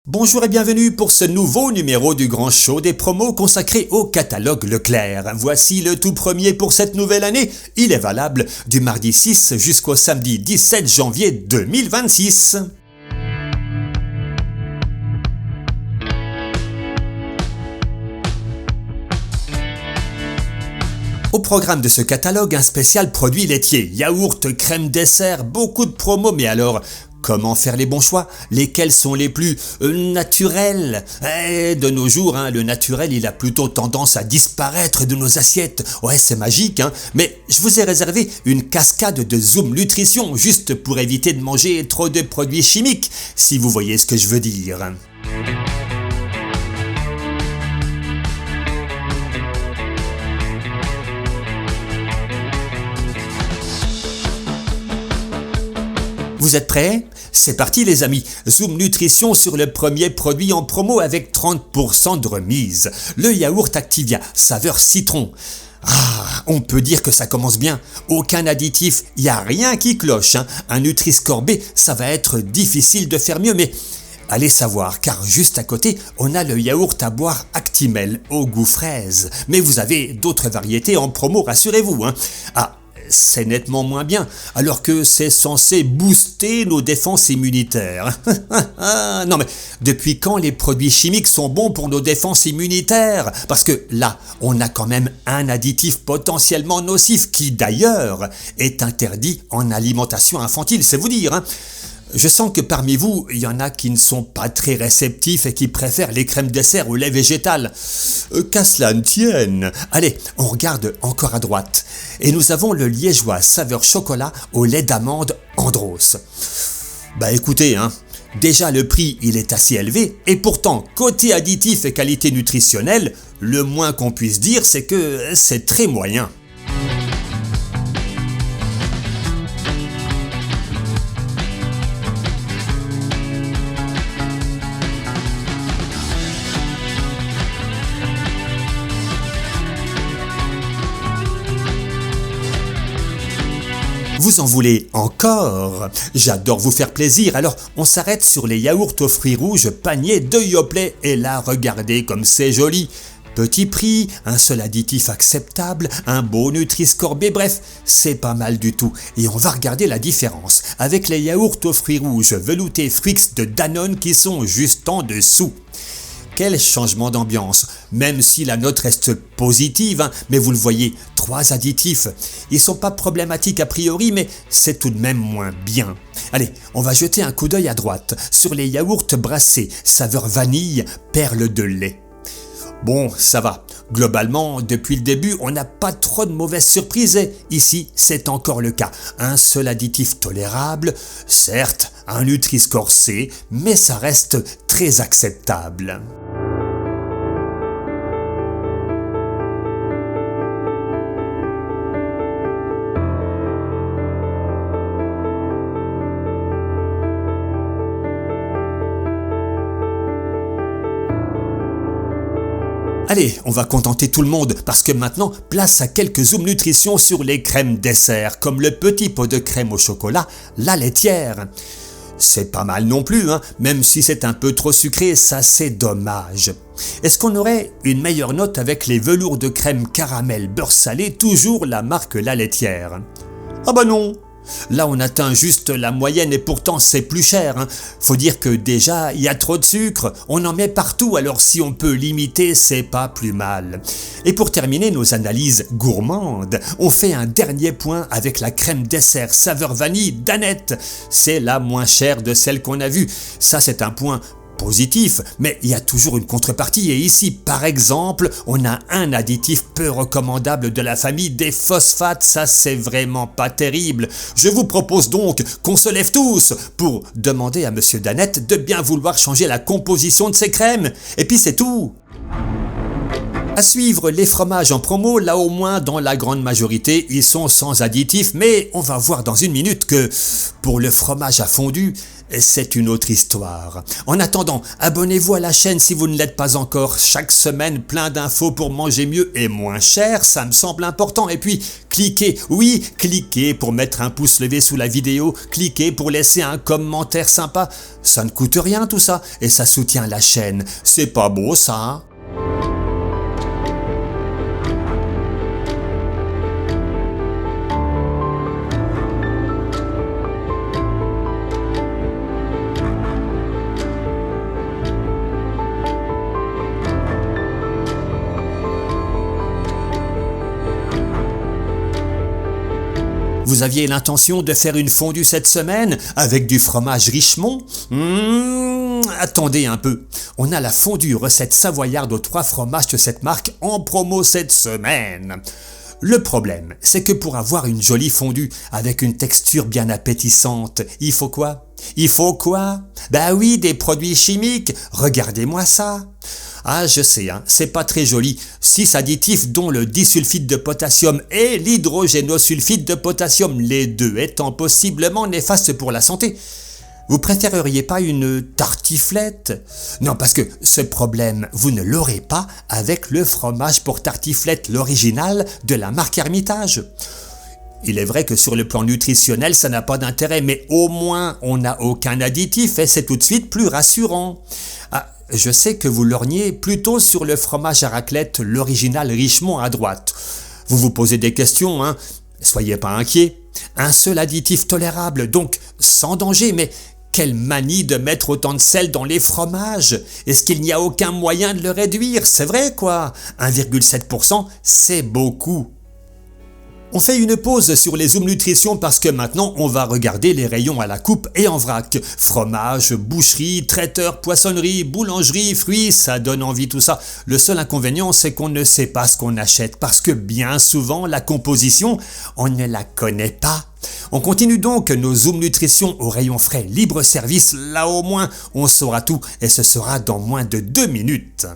Bonjour et bienvenue pour ce nouveau numéro du Grand Show des promos consacré au catalogue Leclerc. Voici le tout premier pour cette nouvelle année. Il est valable du mardi 6 jusqu'au samedi 17 janvier 2026. Au programme de ce catalogue, un spécial produit laitier, yaourt, crème dessert, beaucoup de promos, mais alors, comment faire les bons choix? Lesquels sont les plus naturels? De nos jours, le naturel, il a plutôt tendance à disparaître de nos assiettes. Ouais, c'est magique, mais je vous ai réservé une cascade de Zoom Nutrition, juste pour éviter de manger trop de produits chimiques, si vous voyez ce que je veux dire. Vous êtes prêts? C'est parti les amis, Zoom Nutrition sur le premier produit en promo avec 30% de remise. Le yaourt Activia, saveur citron. On peut dire que ça commence bien. Aucun additif, il n'y a rien qui cloche. Un Nutri-Score B, ça va être difficile de faire mieux, mais allez savoir, car juste à côté, on a le yaourt à boire Actimel au goût fraise. Mais vous avez d'autres variétés en promo, rassurez-vous. C'est nettement moins bien, alors que c'est censé booster nos défenses immunitaires. Non mais, depuis quand les produits chimiques sont bons pour nos défenses immunitaires? Parce que là, on a quand même un additif potentiellement nocif qui d'ailleurs est interdit en alimentation infantile, c'est vous dire. Je sens que parmi vous, il y en a qui ne sont pas très réceptifs et qui préfèrent les crèmes dessert au lait végétal. Qu'à cela ne tienne. Allez, on regarde encore à droite. Et nous avons le liégeois saveur chocolat au lait d'amande Andros. Écoutez, déjà le prix il est assez élevé et pourtant côté additif et qualité nutritionnelle, le moins qu'on puisse dire c'est que c'est très moyen. Vous en voulez encore? J'adore vous faire plaisir, alors on s'arrête sur les yaourts aux fruits rouges panier de Yoplait et là regardez comme c'est joli. Petit prix, un seul additif acceptable, un beau Nutri-Score B, bref, c'est pas mal du tout. Et on va regarder la différence avec les yaourts aux fruits rouges veloutés Frix de Danone qui sont juste en dessous. Quel changement d'ambiance, même si la note reste positive, mais vous le voyez, 3 additifs. Ils sont pas problématiques a priori, mais c'est tout de même moins bien. Allez, on va jeter un coup d'œil à droite sur les yaourts brassés, saveur vanille, perle de lait. Bon, ça va. Globalement, depuis le début, on n'a pas trop de mauvaises surprises et ici, c'est encore le cas. Un seul additif tolérable, certes, un Nutri-Score C, mais ça reste très acceptable. Allez, on va contenter tout le monde parce que maintenant, place à quelques Zoom Nutrition sur les crèmes dessert, comme le petit pot de crème au chocolat, la laitière. C'est pas mal non plus, même si c'est un peu trop sucré, ça c'est dommage. Est-ce qu'on aurait une meilleure note avec les velours de crème caramel beurre salé, toujours la marque La Laitière? Non. Là on atteint juste la moyenne et pourtant c'est plus cher. Faut dire que déjà il y a trop de sucre, on en met partout alors si on peut limiter c'est pas plus mal. Et pour terminer nos analyses gourmandes, on fait un dernier point avec la crème dessert saveur vanille d'Annette. C'est la moins chère de celles qu'on a vues. Ça c'est un point positif, mais il y a toujours une contrepartie et ici par exemple on a un additif peu recommandable de la famille des phosphates, ça c'est vraiment pas terrible. Je vous propose donc qu'on se lève tous pour demander à monsieur Danette de bien vouloir changer la composition de ses crèmes et puis c'est tout. À suivre les fromages en promo, là au moins dans la grande majorité ils sont sans additifs, mais on va voir dans une minute que pour le fromage à fondu, c'est une autre histoire. En attendant, abonnez-vous à la chaîne si vous ne l'êtes pas encore. Chaque semaine, plein d'infos pour manger mieux et moins cher, ça me semble important. Et puis, cliquez, oui, cliquez pour mettre un pouce levé sous la vidéo, cliquez pour laisser un commentaire sympa. Ça ne coûte rien tout ça, et ça soutient la chaîne. C'est pas beau ça, hein? Vous aviez l'intention de faire une fondue cette semaine avec du fromage Richemont? Attendez un peu. On a la fondue recette savoyarde aux 3 fromages de cette marque en promo cette semaine. Le problème, c'est que pour avoir une jolie fondue avec une texture bien appétissante, il faut quoi? Il faut quoi? Bah oui, des produits chimiques. Regardez-moi ça. Ah, je sais, hein, c'est pas très joli. 6 additifs dont le disulfite de potassium et l'hydrogénosulfite de potassium, les deux étant possiblement néfastes pour la santé. Vous préféreriez pas une tartiflette? Non, parce que ce problème, vous ne l'aurez pas avec le fromage pour tartiflette, l'original de la marque Hermitage. Il est vrai que sur le plan nutritionnel, ça n'a pas d'intérêt, mais au moins on n'a aucun additif et c'est tout de suite plus rassurant. Ah, je sais que vous lorgnez plutôt sur le fromage à raclette, l'original Richemont à droite. Vous vous posez des questions, hein? Soyez pas inquiets. Un seul additif tolérable, donc sans danger, mais quelle manie de mettre autant de sel dans les fromages! Est-ce qu'il n'y a aucun moyen de le réduire? C'est vrai quoi, 1,7%, c'est beaucoup. On fait une pause sur les Zoom Nutrition parce que maintenant on va regarder les rayons à la coupe et en vrac. Fromage, boucherie, traiteur, poissonnerie, boulangerie, fruits, ça donne envie tout ça. Le seul inconvénient c'est qu'on ne sait pas ce qu'on achète parce que bien souvent la composition, on ne la connaît pas. On continue donc nos Zoom Nutrition au rayon frais libre service, là au moins on saura tout et ce sera dans moins de 2 minutes.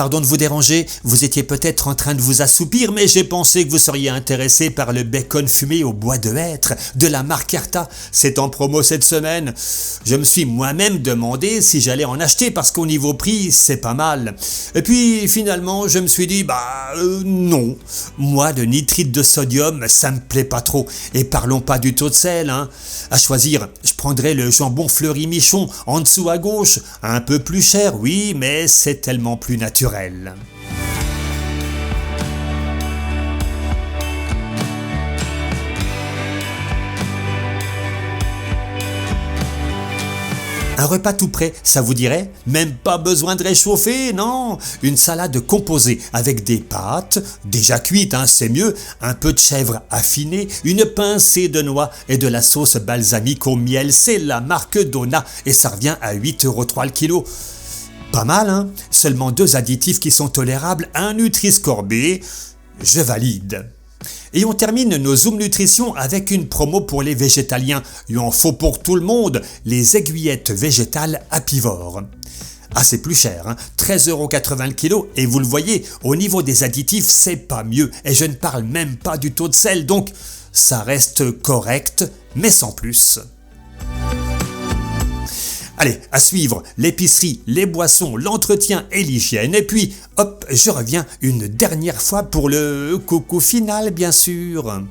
pardon de vous déranger, vous étiez peut-être en train de vous assoupir, mais j'ai pensé que vous seriez intéressé par le bacon fumé au bois de hêtre de la marque Arta. C'est en promo cette semaine. Je me suis moi-même demandé si j'allais en acheter parce qu'au niveau prix, c'est pas mal. Et puis finalement, je me suis dit, non. Moi, le nitrite de sodium, ça me plaît pas trop. Et parlons pas du taux de sel, hein. À choisir, je prendrais le jambon Fleury Michon en dessous à gauche. Un peu plus cher, oui, mais c'est tellement plus naturel. Un repas tout prêt, ça vous dirait? Même pas besoin de réchauffer, non. Une salade composée avec des pâtes, déjà cuites, hein, c'est mieux, un peu de chèvre affinée, une pincée de noix et de la sauce balsamique au miel. C'est la marque Donna et ça revient à 8,3€ le kilo. Pas mal, hein? Seulement 2 additifs qui sont tolérables, un Nutri-Score B, je valide. Et on termine nos Zoom Nutrition avec une promo pour les végétaliens. Il en faut pour tout le monde, les aiguillettes végétales apivores. Ah, c'est plus cher, hein, 13,80€ le kilo, et vous le voyez, au niveau des additifs, c'est pas mieux, et je ne parle même pas du taux de sel, donc ça reste correct, mais sans plus. Allez, à suivre, l'épicerie, les boissons, l'entretien et l'hygiène. Et puis, hop, je reviens une dernière fois pour le coucou final, bien sûr.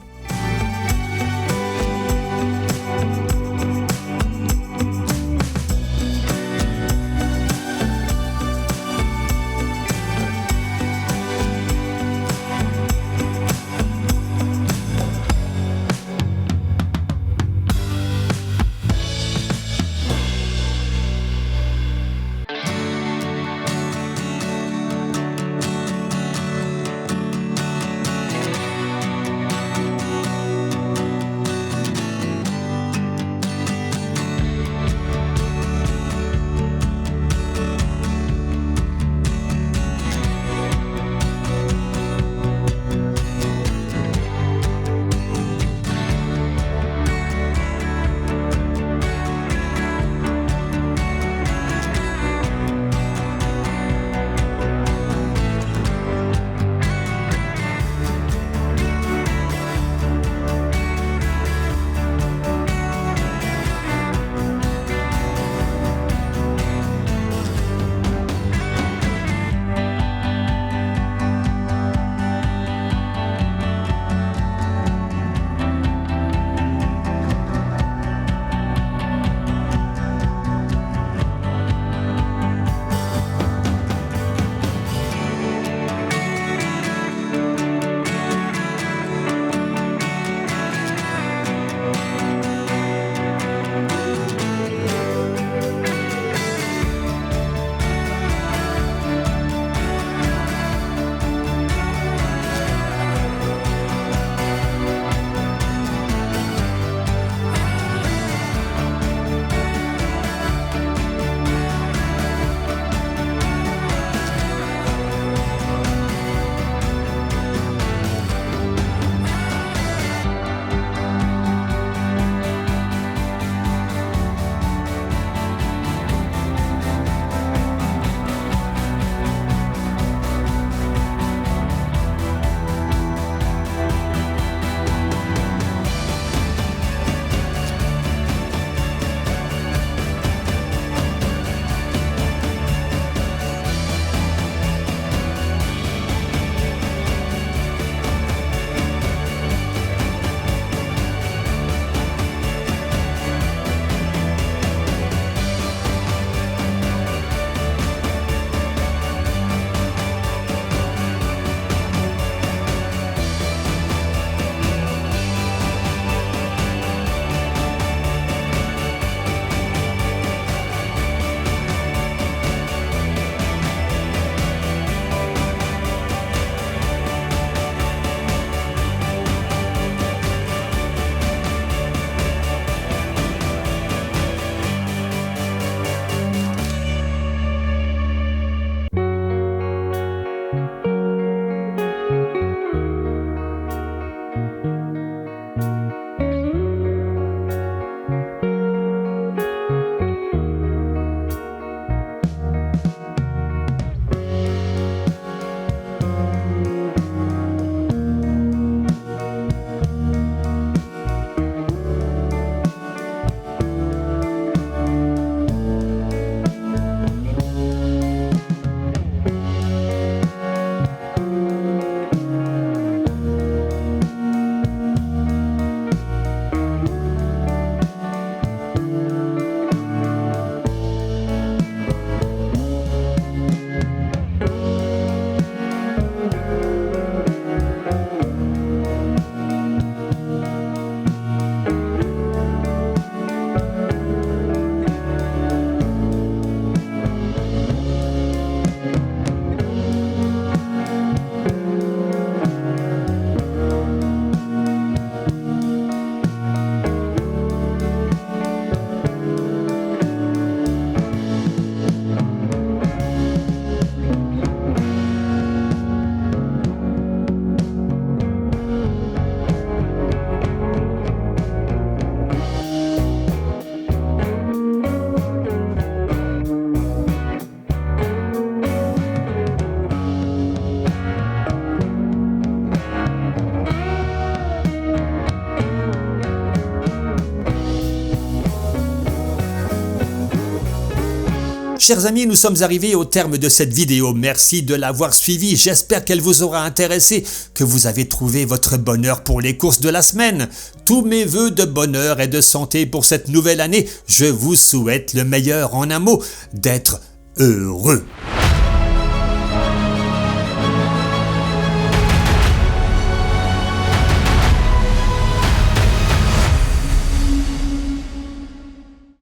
Chers amis, nous sommes arrivés au terme de cette vidéo. Merci de l'avoir suivi. J'espère qu'elle vous aura intéressé, que vous avez trouvé votre bonheur pour les courses de la semaine. Tous mes vœux de bonheur et de santé pour cette nouvelle année. Je vous souhaite le meilleur, en un mot, d'être heureux.